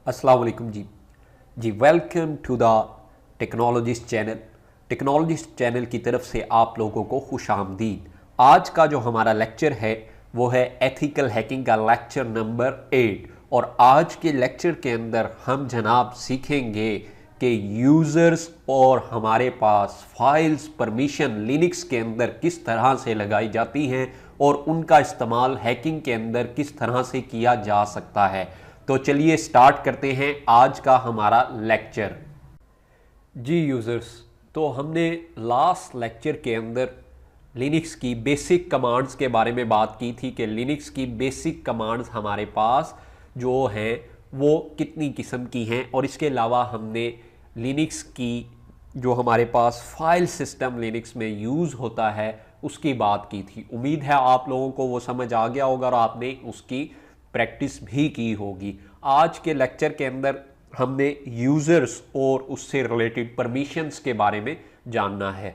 अस्सलाम वालेकुम जी welcome to the technologist channel. Technologist channel की तरफ से आप लोगों को खुश आमदीद। आज का जो हमारा लेक्चर है वो है एथिकल हैकिंग का लेक्चर नंबर 8। और आज के लेक्चर के अंदर हम जनाब सीखेंगे कि यूज़र्स और हमारे पास फाइल्स परमिशन लिनक्स के अंदर किस तरह से लगाई जाती हैं और उनका इस्तेमाल हैकिंग के अंदर किस तरह से किया जा सकता है। तो चलिए स्टार्ट करते हैं आज का हमारा लेक्चर। जी यूज़र्स, तो हमने लास्ट लेक्चर के अंदर लिनक्स की बेसिक कमांड्स के बारे में बात की थी कि लिनक्स की बेसिक कमांड्स हमारे पास जो हैं वो कितनी किस्म की हैं, और इसके अलावा हमने लिनक्स की जो हमारे पास फाइल सिस्टम लिनक्स में यूज़ होता है उसकी बात की थी। उम्मीद है आप लोगों को वो समझ आ गया होगा और आपने उसकी प्रैक्टिस भी की होगी। आज के लेक्चर के अंदर हमने यूज़र्स और उससे रिलेटेड परमिशंस के बारे में जानना है।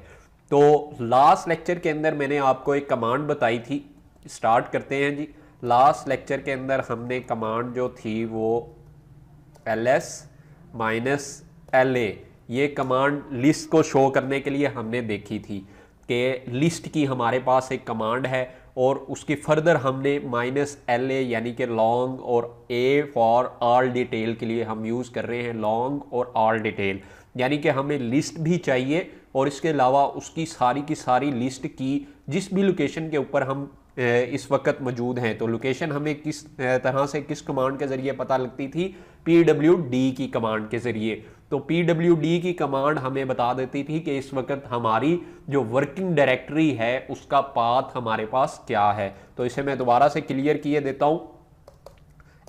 तो लास्ट लेक्चर के अंदर मैंने आपको एक कमांड बताई थी। स्टार्ट करते हैं जी। लास्ट लेक्चर के अंदर हमने कमांड जो थी वो ls-la ये कमांड लिस्ट को शो करने के लिए हमने देखी थी कि लिस्ट की हमारे पास एक कमांड है और उसकी फर्दर हमने -la यानी कि लॉन्ग और a फॉर ऑल डिटेल के लिए हम यूज़ कर रहे हैं लॉन्ग और ऑल डिटेल, यानी कि हमें लिस्ट भी चाहिए और इसके अलावा उसकी सारी की सारी लिस्ट की जिस भी लोकेशन के ऊपर हम इस वक्त मौजूद हैं। तो लोकेशन हमें किस तरह से किस कमांड के ज़रिए पता लगती थी? pwd की कमांड के ज़रिए। तो pwd की कमांड हमें बता देती थी कि इस वक्त हमारी जो वर्किंग डायरेक्टरी है उसका पाथ हमारे पास क्या है। तो इसे मैं दोबारा से क्लियर किए देता हूँ।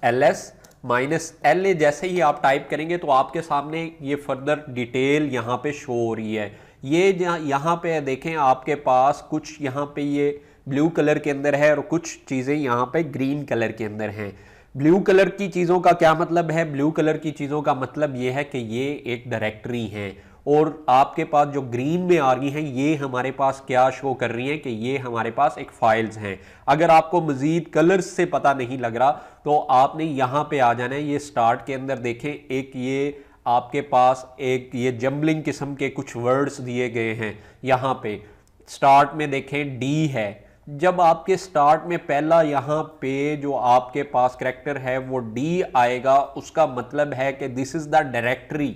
ls-la जैसे ही आप टाइप करेंगे तो आपके सामने ये फर्दर डिटेल यहाँ पे शो हो रही है। ये यहाँ पे देखें आपके पास कुछ यहाँ पे ये ब्लू कलर के अंदर है और कुछ चीज़ें यहाँ पे ग्रीन कलर के अंदर हैं। ब्लू कलर की चीज़ों का क्या मतलब है? ब्लू कलर की चीज़ों का मतलब ये है कि ये एक डायरेक्टरी है, और आपके पास जो ग्रीन में आ रही हैं ये हमारे पास क्या शो कर रही हैं कि ये हमारे पास एक फाइल्स हैं। अगर आपको मज़ीद कलर्स से पता नहीं लग रहा तो आपने यहाँ पे आ जाना है। ये स्टार्ट के अंदर देखें, एक ये आपके पास एक ये जम्बलिंग किस्म के कुछ वर्ड्स दिए गए हैं। यहाँ पे स्टार्ट में देखें डी है। जब आपके स्टार्ट में पहला यहाँ पे जो आपके पास करैक्टर है वो डी आएगा, उसका मतलब है कि दिस इज द डायरेक्टरी।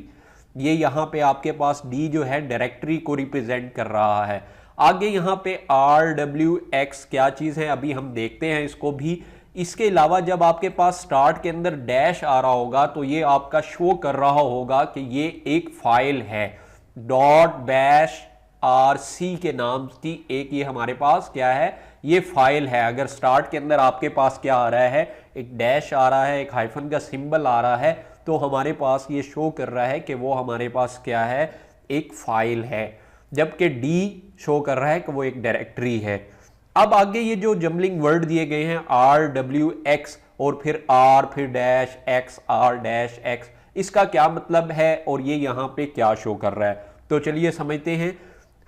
ये यहाँ पे आपके पास डी जो है डायरेक्टरी को रिप्रेजेंट कर रहा है। आगे यहाँ पे RWX क्या चीज़ है अभी हम देखते हैं इसको भी। इसके अलावा जब आपके पास स्टार्ट के अंदर डैश आ रहा होगा तो ये आपका शो कर रहा होगा कि ये एक फाइल है। .bash के नाम की एक ये हमारे पास क्या है, ये फाइल है। अगर स्टार्ट के अंदर आपके पास क्या आ रहा है, एक डैश आ रहा है, एक हाइफन का सिंबल आ रहा है, तो हमारे पास ये शो कर रहा है कि वो हमारे पास क्या है, एक फाइल है। जबकि डी शो कर रहा है कि वो एक डायरेक्टरी है। अब आगे ये जो जम्बलिंग वर्ड दिए गए हैं RWX और फिर R फिर dash X R dash X, इसका क्या मतलब है और ये यहाँ पे क्या शो कर रहा है? तो चलिए समझते हैं।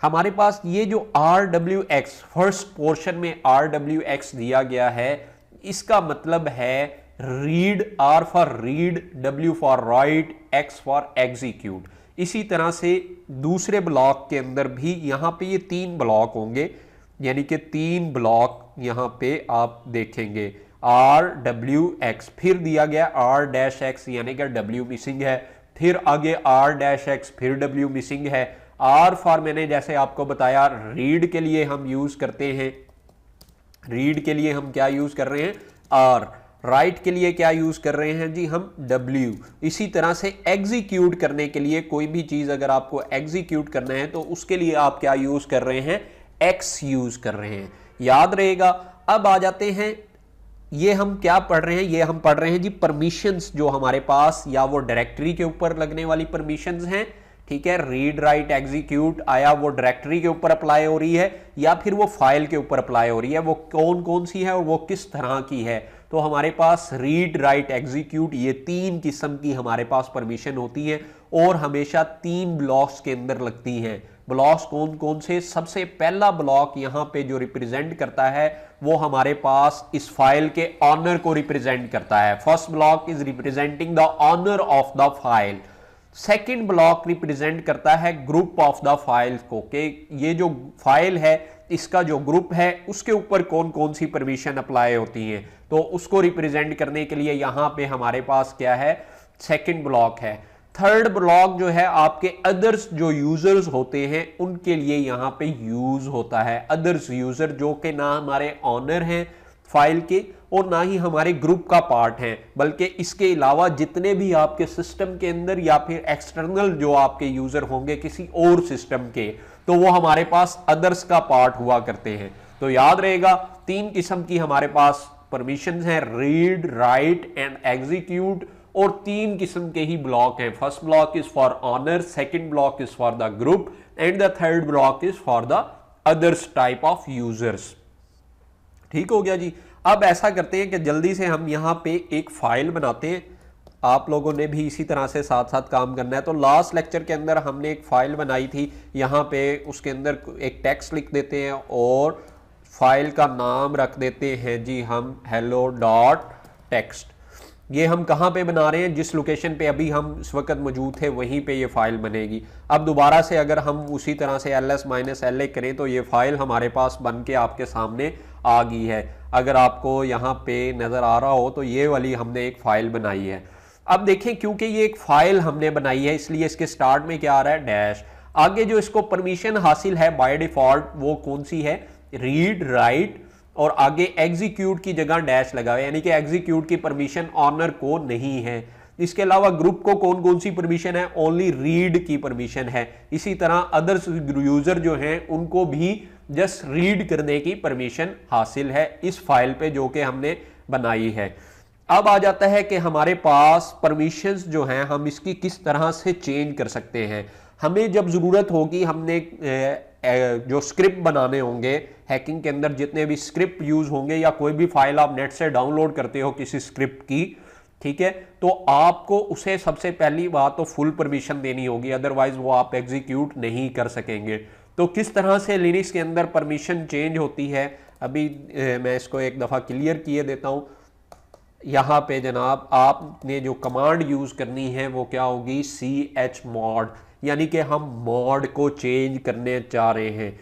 हमारे पास ये जो RWX फर्स्ट पोर्शन में RWX दिया गया है, इसका मतलब है read, R for read, W for right, X for execute. इसी तरह से दूसरे ब्लॉक के अंदर भी यहाँ पे ये 3 ब्लॉक होंगे, यानी कि 3 ब्लॉक यहाँ पे आप देखेंगे। RWX फिर दिया गया R-X यानी कि W मिसिंग है, फिर आगे R-X फिर W मिसिंग है। R फॉर मैंने जैसे आपको बताया रीड के लिए हम यूज करते हैं, रीड के लिए हम क्या यूज कर रहे हैं R, राइट के लिए क्या यूज कर रहे हैं जी हम W। इसी तरह से एग्जीक्यूट करने के लिए कोई भी चीज अगर आपको एग्जीक्यूट करना है तो उसके लिए आप क्या यूज कर रहे हैं, X यूज कर रहे हैं, याद रहेगा। अब आ जाते हैं, ये हम क्या पढ़ रहे हैं, ये हम पढ़ रहे हैं जी परमिशंस जो हमारे पास या वो डायरेक्टरी के ऊपर लगने वाली परमिशंस हैं। ठीक है, रीड राइट एग्जीक्यूट आया वो डायरेक्टरी के ऊपर अप्लाई हो रही है या फिर वो फाइल के ऊपर अप्लाई हो रही है, वो कौन कौन सी है और वो किस तरह की है। तो हमारे पास रीड राइट एग्जीक्यूट ये 3 किस्म की हमारे पास परमिशन होती है और हमेशा 3 ब्लॉक्स के अंदर लगती हैं। ब्लॉक्स कौन कौन से, सबसे पहला ब्लॉक यहाँ पे जो रिप्रेजेंट करता है वो हमारे पास इस फाइल के ऑनर को रिप्रेजेंट करता है। First block is representing the owner of the file. Second block represent करता है ग्रुप ऑफ द फाइल को, कि ये जो फाइल है इसका जो ग्रुप है उसके ऊपर कौन कौन सी परमिशन अप्लाई होती है, तो उसको रिप्रेजेंट करने के लिए यहां पे हमारे पास क्या है, सेकंड ब्लॉक है। थर्ड ब्लॉक जो है आपके अदर्स जो यूजर्स होते हैं उनके लिए यहां पे यूज होता है। अदर्स यूजर जो कि ना हमारे ऑनर हैं फाइल के और ना ही हमारे ग्रुप का पार्ट है, बल्कि इसके अलावा जितने भी आपके सिस्टम के अंदर या फिर एक्सटर्नल जो आपके यूजर होंगे किसी और सिस्टम के, तो वो हमारे पास अदर्स का पार्ट हुआ करते हैं। तो याद रहेगा तीन किस्म की हमारे पास परमिशन है, रीड, राइट एंड एग्जीक्यूट, और तीन किस्म के ही ब्लॉक हैं। First block is for owner, second block is for the group and the third block is for the others type of users. ठीक हो गया जी। अब ऐसा करते हैं कि जल्दी से हम यहां पे एक फाइल बनाते हैं, आप लोगों ने भी इसी तरह से साथ साथ काम करना है। तो लास्ट लेक्चर के अंदर हमने एक फाइल बनाई थी, यहाँ पे उसके अंदर एक टेक्स्ट लिख देते हैं और फाइल का नाम रख देते हैं जी हम hello.txt। ये हम कहाँ पे बना रहे हैं, जिस लोकेशन पे अभी हम इस वक्त मौजूद थे वहीं पे ये फाइल बनेगी। अब दोबारा से अगर हम उसी तरह से ls-la करें तो ये फाइल हमारे पास बन के आपके सामने आ गई है। अगर आपको यहाँ पे नज़र आ रहा हो तो ये वाली हमने एक फाइल बनाई है। अब देखें क्योंकि ये एक फाइल हमने बनाई है इसलिए इसके स्टार्ट में क्या आ रहा है, डैश। आगे जो इसको परमिशन हासिल है बाय डिफॉल्ट वो कौन सी है, रीड, राइट, और आगे एग्जीक्यूट की जगह डैश लगा हुआ है, यानी कि एग्जीक्यूट की परमिशन ऑनर को नहीं है। इसके अलावा ग्रुप को कौन कौन सी परमिशन है, ओनली रीड की परमिशन है। इसी तरह अदर्स यूजर जो हैं उनको भी जस्ट रीड करने की परमिशन हासिल है इस फाइल पे जो कि हमने बनाई है। अब आ जाता है कि हमारे पास परमिशंस जो हैं हम इसकी किस तरह से चेंज कर सकते हैं। हमें जब ज़रूरत होगी, हमने जो स्क्रिप्ट बनाने होंगे हैकिंग के अंदर, जितने भी स्क्रिप्ट यूज़ होंगे या कोई भी फाइल आप नेट से डाउनलोड करते हो किसी स्क्रिप्ट की, ठीक है, तो आपको उसे सबसे पहली बात तो फुल परमिशन देनी होगी, अदरवाइज वो आप एग्जीक्यूट नहीं कर सकेंगे। तो किस तरह से लिनक्स के अंदर परमिशन चेंज होती है, अभी मैं इसको एक दफ़ा क्लियर किए देता हूँ। यहाँ पे जनाब आपने जो कमांड यूज़ करनी है वो क्या होगी, chmod, यानी कि हम मॉड को चेंज करने जा रहे हैं,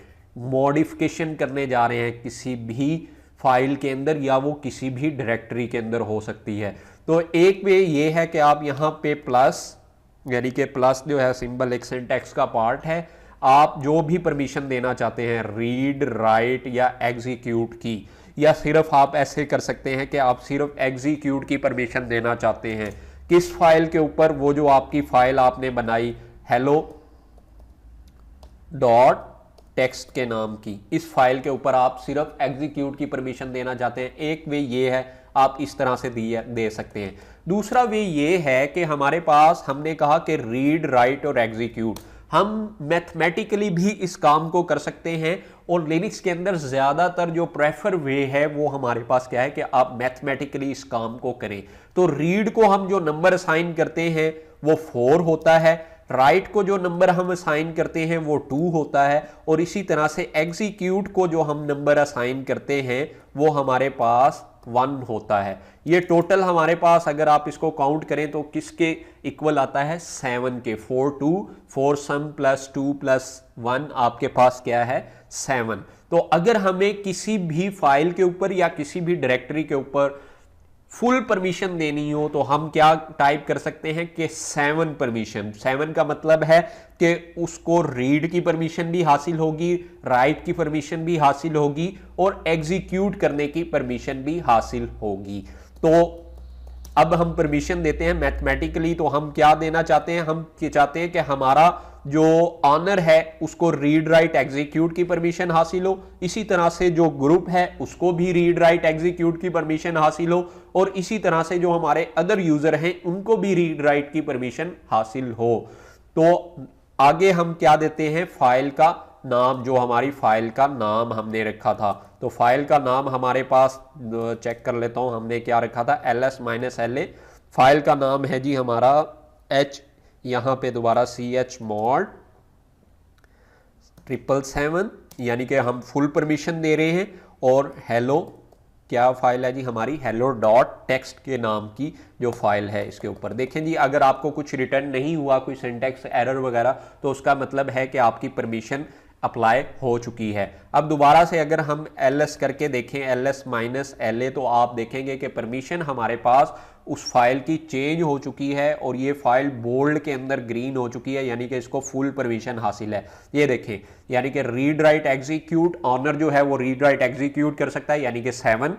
मॉडिफिकेशन करने जा रहे हैं किसी भी फाइल के अंदर या वो किसी भी डायरेक्टरी के अंदर हो सकती है। तो एक वे ये है कि आप यहाँ पे प्लस, यानी कि प्लस जो है सिंबल एक सिंटैक्स का पार्ट है, आप जो भी परमिशन देना चाहते हैं रीड, राइट या एग्जीक्यूट की, या सिर्फ आप ऐसे कर सकते हैं कि आप सिर्फ एग्जीक्यूट की परमिशन देना चाहते हैं किस फाइल के ऊपर, वो जो आपकी फाइल आपने बनाई hello.txt के नाम की, इस फाइल के ऊपर आप सिर्फ एग्जीक्यूट की परमिशन देना चाहते हैं। एक वे ये है, आप इस तरह से दे सकते हैं। दूसरा वे ये है कि हमारे पास हमने कहा कि रीड, राइट और एग्जीक्यूट, हम मैथमेटिकली भी इस काम को कर सकते हैं और लिनक्स के अंदर ज़्यादातर जो प्रेफर वे है वो हमारे पास क्या है कि आप मैथमेटिकली इस काम को करें। तो रीड को हम जो नंबर असाइन करते हैं वो 4 होता है, राइट को जो नंबर हम असाइन करते हैं वो 2 होता है, और इसी तरह से एग्जीक्यूट को जो हम नंबर असाइन करते हैं वो हमारे पास 1 होता है। ये टोटल हमारे पास अगर आप इसको काउंट करें तो किसके इक्वल आता है, 7 के। 4 सम प्लस 2 प्लस 1 आपके पास क्या है, 7। तो अगर हमें किसी भी फाइल के ऊपर या किसी भी डायरेक्टरी के ऊपर फुल परमिशन देनी हो तो हम क्या टाइप कर सकते हैं कि 7 परमिशन। 7 का मतलब है कि उसको रीड की परमिशन भी हासिल होगी, राइट की परमिशन भी हासिल होगी और एग्जीक्यूट करने की परमिशन भी हासिल होगी। तो अब हम परमिशन देते हैं मैथमेटिकली, तो हम क्या देना चाहते हैं, हम चाहते हैं कि हमारा जो ऑनर है उसको रीड, राइट, एग्जीक्यूट की परमिशन हासिल हो, इसी तरह से जो ग्रुप है उसको भी रीड, राइट, एग्जीक्यूट की परमिशन हासिल हो, और इसी तरह से जो हमारे अदर यूजर हैं उनको भी रीड, राइट की परमिशन हासिल हो। तो आगे हम क्या देते हैं, फाइल का नाम, जो हमारी फाइल का नाम हमने रखा था। तो फाइल का नाम हमारे पास चेक कर लेता हूं, हमने क्या रखा था, ls-la। फाइल का नाम है जी हमारा यहाँ पे दोबारा chmod 777 यानी कि हम फुल परमिशन दे रहे हैं, और हेलो क्या फाइल है जी हमारी, हेलो डॉट टेक्स्ट के नाम की जो फाइल है इसके ऊपर। देखें जी, अगर आपको कुछ रिटर्न नहीं हुआ, कोई सिंटैक्स एरर वगैरह, तो उसका मतलब है कि आपकी परमिशन अप्लाई हो चुकी है। अब दोबारा से अगर हम ls करके देखें, ls-la, तो आप देखेंगे कि परमिशन हमारे पास उस फाइल की चेंज हो चुकी है और ये फाइल बोल्ड के अंदर ग्रीन हो चुकी है, यानी कि इसको फुल परमिशन हासिल है। ये देखें, यानी कि रीड राइट एग्जीक्यूट, ऑनर जो है वो रीड राइट एग्जीक्यूट कर सकता है यानी कि 7,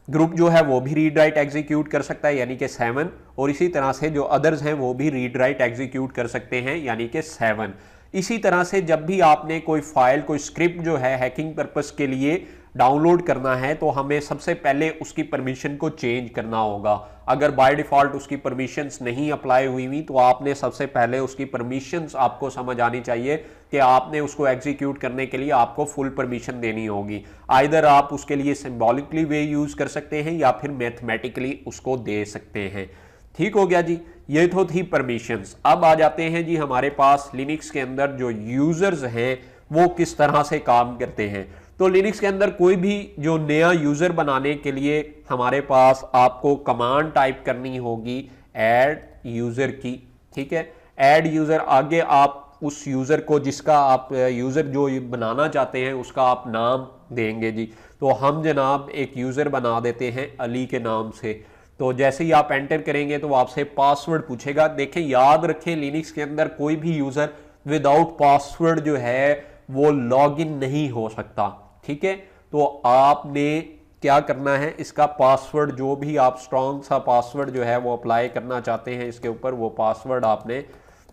ग्रुप जो है वो भी रीड राइट एग्जीक्यूट कर सकता है यानी कि 7, और इसी तरह से जो अदर्स हैं वो भी रीड राइट एग्जीक्यूट कर सकते हैं यानी कि 7। इसी तरह से जब भी आपने कोई फाइल, कोई स्क्रिप्ट जो है हैकिंग पर्पस के लिए डाउनलोड करना है, तो हमें सबसे पहले उसकी परमिशन को चेंज करना होगा। अगर बाय डिफॉल्ट उसकी परमिशंस नहीं अप्लाई हुई तो आपने सबसे पहले उसकी परमिशंस आपको समझ आनी चाहिए कि आपने उसको एग्जीक्यूट करने के लिए आपको फुल परमिशन देनी होगी। आइदर आप उसके लिए सिंबॉलिकली वे यूज कर सकते हैं या फिर मैथमेटिकली उसको दे सकते हैं। ठीक हो गया जी, ये तो थी परमिशंस। अब आ जाते हैं जी हमारे पास लिनक्स के अंदर जो यूजर्स हैं वो किस तरह से काम करते हैं। तो लिनक्स के अंदर कोई भी जो नया यूजर बनाने के लिए हमारे पास आपको कमांड टाइप करनी होगी ऐड यूजर की। ठीक है, ऐड यूजर, आगे आप उस यूजर को, जिसका आप यूजर जो बनाना चाहते हैं उसका आप नाम देंगे जी। तो हम जनाब एक यूजर बना देते हैं अली के नाम से। तो जैसे ही आप एंटर करेंगे तो आपसे पासवर्ड पूछेगा। देखें, याद रखें, लिनक्स के अंदर कोई भी यूजर विदाउट पासवर्ड जो है वो लॉगिन नहीं हो सकता। ठीक है, तो आपने क्या करना है, इसका पासवर्ड जो भी आप स्ट्रॉन्ग सा पासवर्ड जो है वो अप्लाई करना चाहते हैं इसके ऊपर, वो पासवर्ड आपने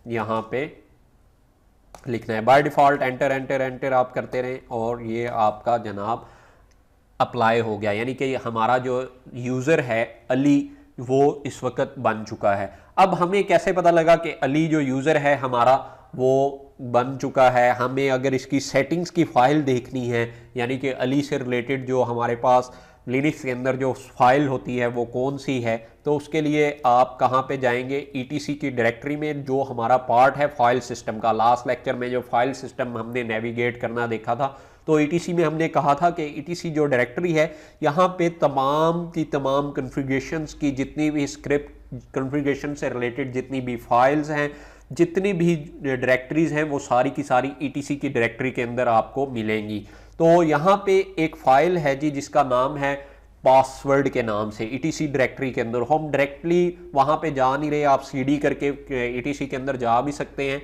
यहां पे लिखना है। By default enter enter enter आप करते रहें और ये आपका जनाब अप्लाई हो गया, यानी कि हमारा जो यूज़र है अली वो इस वक्त बन चुका है। अब हमें कैसे पता लगा कि अली जो यूज़र है हमारा वो बन चुका है? हमें अगर इसकी सेटिंग्स की फाइल देखनी है, यानी कि अली से रिलेटेड जो हमारे पास लिनक्स के अंदर जो फाइल होती है वो कौन सी है, तो उसके लिए आप कहाँ पे जाएंगे, ETC की डायरेक्टरी में जो हमारा पार्ट है फाइल सिस्टम का। लास्ट लेक्चर में जो फाइल सिस्टम हमने नेविगेट करना देखा था, तो ETC में हमने कहा था कि ETC जो डायरेक्टरी है यहाँ पे तमाम की तमाम कॉन्फ़िगरेशंस की जितनी भी स्क्रिप्ट कॉन्फ़िगरेशन से रिलेटेड जितनी भी फाइल्स हैं, जितनी भी डायरेक्टरीज हैं, वो सारी की सारी ETC की डायरेक्टरी के अंदर आपको मिलेंगी। तो यहाँ पे एक फाइल है जी जिसका नाम है पासवर्ड के नाम से ETC डायरेक्टरी के अंदर। हम डायरेक्टली वहाँ पे जा नहीं रहे, आप CD करके ETC के अंदर जा भी सकते हैं।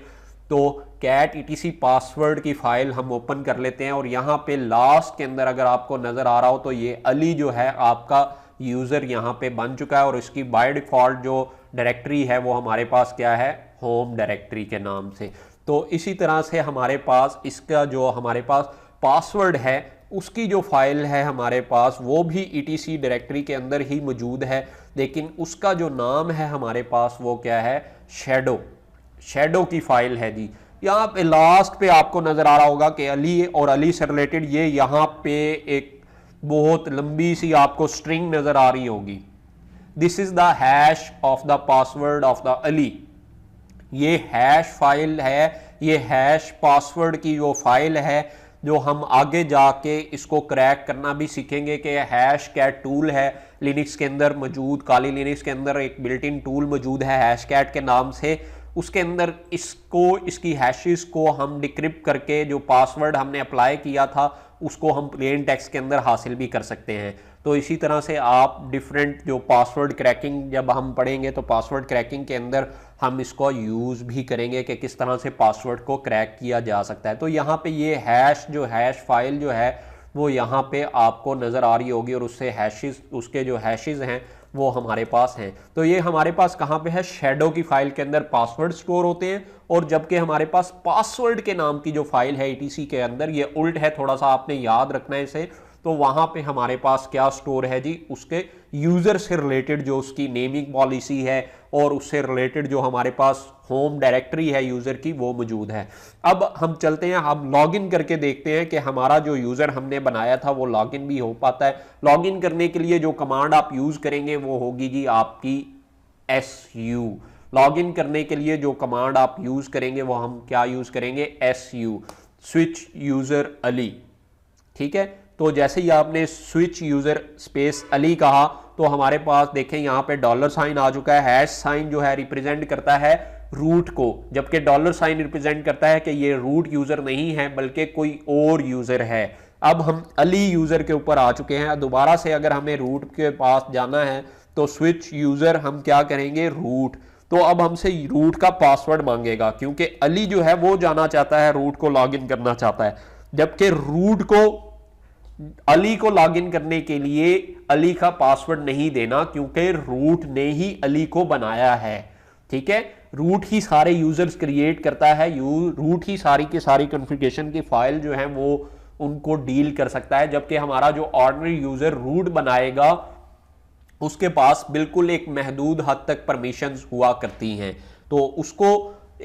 तो कैट ETC पासवर्ड की फाइल हम ओपन कर लेते हैं और यहाँ पे लास्ट के अंदर अगर आपको नजर आ रहा हो तो ये अली जो है आपका यूजर यहाँ पे बन चुका है और इसकी बाय डिफॉल्ट जो डायरेक्टरी है वो हमारे पास क्या है, होम डायरेक्टरी के नाम से। तो इसी तरह से हमारे पास इसका जो हमारे पास पासवर्ड है उसकी जो फाइल है हमारे पास वो भी ETC डायरेक्टरी के अंदर ही मौजूद है, लेकिन उसका जो नाम है हमारे पास वो क्या है, शैडो की फाइल है जी। यहाँ पे लास्ट पे आपको नजर आ रहा होगा कि अली और अली से रिलेटेड ये यहाँ पे एक बहुत लंबी सी आपको स्ट्रिंग नजर आ रही होगी। This is the hash of the password of the Ali. ये हैश फाइल है, ये हैश पासवर्ड की जो फाइल है जो हम आगे जाके इसको क्रैक करना भी सीखेंगे कि हैश कैट टूल है लिनक्स के अंदर मौजूद, काली लिनक्स के अंदर एक बिल्ट इन टूल मौजूद है हैश कैट के नाम से। उसके अंदर इसकी हैशेस को हम डिक्रिप्ट करके जो पासवर्ड हमने अप्लाई किया था उसको हम प्लेन टेक्स्ट के अंदर हासिल भी कर सकते हैं। तो इसी तरह से आप डिफरेंट जो पासवर्ड क्रैकिंग जब हम पढ़ेंगे तो पासवर्ड क्रैकिंग के अंदर हम इसको यूज़ भी करेंगे कि किस तरह से पासवर्ड को क्रैक किया जा सकता है। तो यहाँ पे ये हैश फाइल जो है वो यहाँ पे आपको नज़र आ रही होगी और उससे हैशेस, उसके जो हैशेस हैं वो हमारे पास हैं। तो ये हमारे पास कहाँ पे है, शैडो की फाइल के अंदर पासवर्ड स्टोर होते हैं, और जबकि हमारे पास पासवर्ड के नाम की जो फाइल है ETC के अंदर, ये उल्ट है, थोड़ा सा आपने याद रखना है इसे। तो वहाँ पे हमारे पास क्या स्टोर है जी, उसके यूज़र से रिलेटेड जो उसकी नेमिंग पॉलिसी है और उससे रिलेटेड जो हमारे पास होम डायरेक्टरी है यूज़र की वो मौजूद है। अब हम चलते हैं, हम लॉगिन करके देखते हैं कि हमारा जो यूज़र हमने बनाया था वो लॉगिन भी हो पाता है। लॉगिन करने के लिए जो कमांड आप यूज़ करेंगे वो होगी जी आपकी SU। लॉगिन करने के लिए जो कमांड आप यूज़ करेंगे वो हम क्या यूज़ करेंगे, SU, स्विच यूजर अली। ठीक है, तो जैसे ही आपने स्विच यूजर स्पेस अली कहा तो हमारे पास देखें यहां पे डॉलर साइन आ चुका है। हैश साइन जो है रिप्रेजेंट करता है रूट को, जबकि डॉलर साइन रिप्रेजेंट करता है कि ये रूट यूजर नहीं है बल्कि कोई और यूजर है। अब हम अली यूजर के ऊपर आ चुके हैं। दोबारा से अगर हमें रूट के पास जाना है तो स्विच यूजर हम क्या करेंगे, रूट। तो अब हमसे रूट का पासवर्ड मांगेगा क्योंकि अली जो है वो जाना चाहता है, रूट को लॉगिन करना चाहता है, जबकि रूट को अली को लॉगिन करने के लिए अली का पासवर्ड नहीं देना क्योंकि रूट ने ही अली को बनाया है। ठीक है, रूट ही सारे यूजर्स क्रिएट करता है, रूट ही सारी की सारी कॉन्फ़िगरेशन की फाइल जो है वो उनको डील कर सकता है, जबकि हमारा जो ऑर्डिनरी यूजर रूट बनाएगा उसके पास बिल्कुल एक महदूद हद तक परमिशंस हुआ करती हैं, तो उसको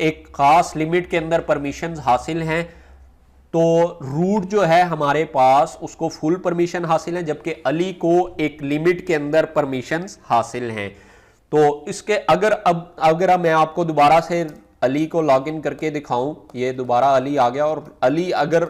एक खास लिमिट के अंदर परमिशंस हासिल हैं। तो रूट जो है हमारे पास उसको फुल परमिशन हासिल है, जबकि अली को एक लिमिट के अंदर परमिशंस हासिल हैं। तो इसके अगर मैं आपको दोबारा से अली को लॉगिन करके दिखाऊं, ये दोबारा अली आ गया, और अली अगर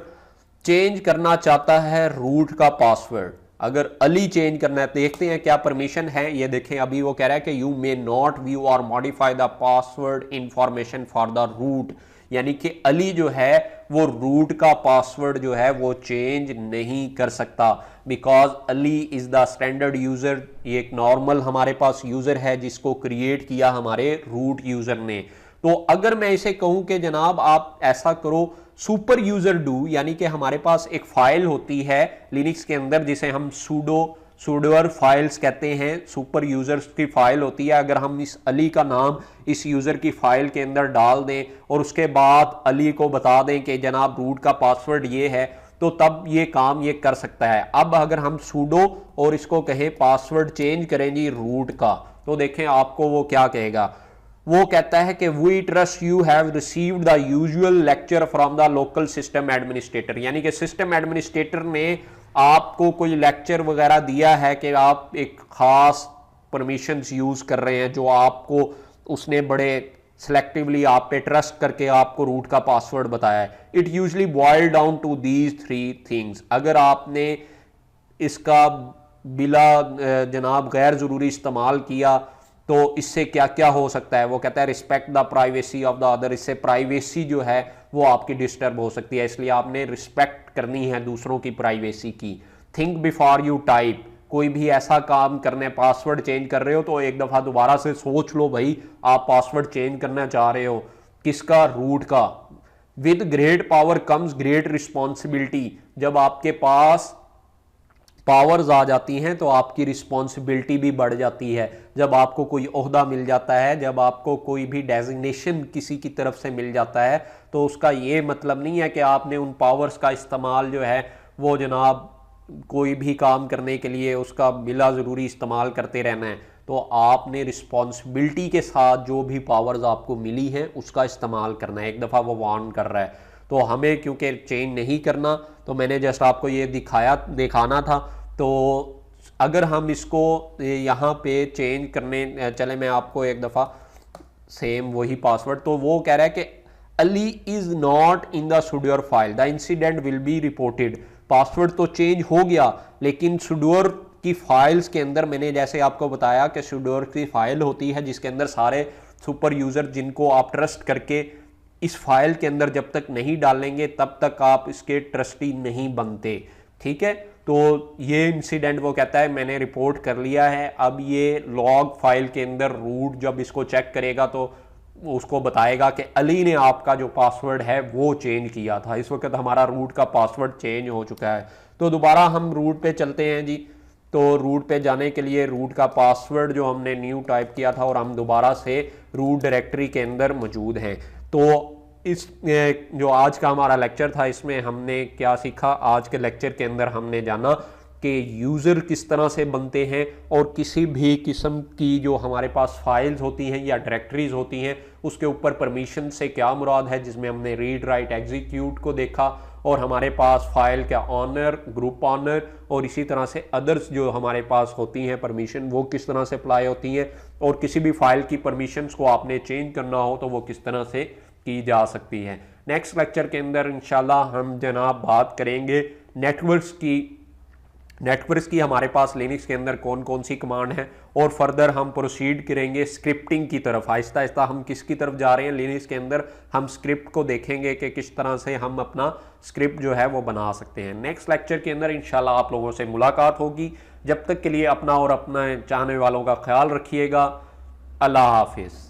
चेंज करना चाहता है रूट का पासवर्ड, अगर अली चेंज करना है, देखते हैं क्या परमिशन है। ये देखें अभी वो कह रहा है कि you may not view or modify the password information for the root, यानी कि अली जो है वो रूट का पासवर्ड जो है वो चेंज नहीं कर सकता, because Ali is the standard user. ये एक नॉर्मल हमारे पास यूजर है जिसको क्रिएट किया हमारे रूट यूजर ने। तो अगर मैं इसे कहूं कि जनाब आप ऐसा करो सुपर यूजर डू, यानी कि हमारे पास एक फाइल होती है लिनक्स के अंदर जिसे हम सुडोर फाइल्स कहते हैं, सुपर यूजर्स की फाइल होती है। अगर हम इस अली का नाम इस यूजर की फाइल के अंदर डाल दें और उसके बाद अली को बता दें कि जनाब रूट का पासवर्ड ये है, तो तब ये काम ये कर सकता है। अब अगर हम सुडो और इसको कहें पासवर्ड चेंज करें जी रूट का, तो देखें आपको वो क्या कहेगा। वो कहता है कि we trust you have received the usual lecture from the local system administrator, यानी कि सिस्टम एडमिनिस्ट्रेटर ने आपको कोई लेक्चर वगैरह दिया है कि आप एक खास परमिशंस यूज कर रहे हैं जो आपको उसने बड़े सेलेक्टिवली आप पे ट्रस्ट करके आपको रूट का पासवर्ड बताया है। It usually boil down to these 3 things. अगर आपने इसका बिला जनाब गैर जरूरी इस्तेमाल किया तो इससे क्या क्या हो सकता है। वो कहता है respect the privacy of the other, इससे प्राइवेसी जो है वो आपकी डिस्टर्ब हो सकती है, इसलिए आपने रिस्पेक्ट करनी है दूसरों की प्राइवेसी की। थिंक बिफोर यू टाइप, कोई भी ऐसा काम करने पासवर्ड चेंज कर रहे हो तो एक दफ़ा दोबारा से सोच लो भाई आप पासवर्ड चेंज करना चाह रहे हो किसका, रूट का। With great power comes great responsibility, जब आपके पास पावर्स आ जाती हैं तो आपकी रिस्पॉन्सिबिलिटी भी बढ़ जाती है। जब आपको कोई ओहदा मिल जाता है, जब आपको कोई भी डेजिग्नेशन किसी की तरफ से मिल जाता है, तो उसका ये मतलब नहीं है कि आपने उन पावर्स का इस्तेमाल जो है वो जनाब कोई भी काम करने के लिए उसका बिला ज़रूरी इस्तेमाल करते रहना है। तो आपने रिस्पॉन्सिबिलिटी के साथ जो भी पावर्स आपको मिली हैं उसका इस्तेमाल करना है। एक दफ़ा वो वार्न कर रहा है, तो हमें क्योंकि चेंज नहीं करना, तो मैंने जस्ट आपको ये दिखाना था। तो अगर हम इसको यहाँ पे चेंज करने चले, मैं आपको एक दफ़ा सेम वही पासवर्ड, तो वो कह रहा है कि Ali is not in the sudoers file, the incident will be reported. Password तो चेंज हो गया लेकिन सुडोर की फाइल्स के अंदर मैंने जैसे आपको बताया कि सुडोर की फाइल होती है जिसके अंदर सारे सुपर यूज़र जिनको आप ट्रस्ट करके इस फाइल के अंदर जब तक नहीं डालेंगे तब तक आप इसके ट्रस्टी नहीं बनते। ठीक है, तो ये इंसिडेंट वो कहता है मैंने रिपोर्ट कर लिया है। अब ये लॉग फाइल के अंदर रूट जब इसको चेक करेगा तो उसको बताएगा कि अली ने आपका जो पासवर्ड है वो चेंज किया था। इस वक्त हमारा रूट का पासवर्ड चेंज हो चुका है। तो दोबारा हम रूट पे चलते हैं जी। तो रूट पे जाने के लिए रूट का पासवर्ड जो हमने न्यू टाइप किया था और हम दोबारा से रूट डायरेक्टरी के अंदर मौजूद हैं। तो इस जो आज का हमारा लेक्चर था इसमें हमने क्या सीखा। आज के लेक्चर के अंदर हमने जाना कि यूज़र किस तरह से बनते हैं और किसी भी किस्म की जो हमारे पास फाइल्स होती हैं या डायरेक्टरीज होती हैं उसके ऊपर परमिशन से क्या मुराद है, जिसमें हमने रीड राइट एग्जीक्यूट को देखा और हमारे पास फाइल का ऑनर, ग्रुप ऑनर और इसी तरह से अदर्स जो हमारे पास होती हैं परमिशन वो किस तरह से अप्लाई होती हैं और किसी भी फाइल की परमिशंस को आपने चेंज करना हो तो वो किस तरह से की जा सकती है। नेक्स्ट लेक्चर के अंदर इंशाल्लाह हम जनाब बात करेंगे नेटवर्क्स की हमारे पास लिनक्स के अंदर कौन कौन सी कमांड है, और फर्दर हम प्रोसीड करेंगे स्क्रिप्टिंग की तरफ। आहिस्ता आहिस्ता हम किसकी तरफ जा रहे हैं लिनक्स के अंदर, हम स्क्रिप्ट को देखेंगे कि किस तरह से हम अपना स्क्रिप्ट जो है वो बना सकते हैं। नेक्स्ट लेक्चर के अंदर इंशाल्लाह आप लोगों से मुलाकात होगी। जब तक के लिए अपना और अपना चाहने वालों का ख्याल रखिएगा। अल्लाह हाफिज़।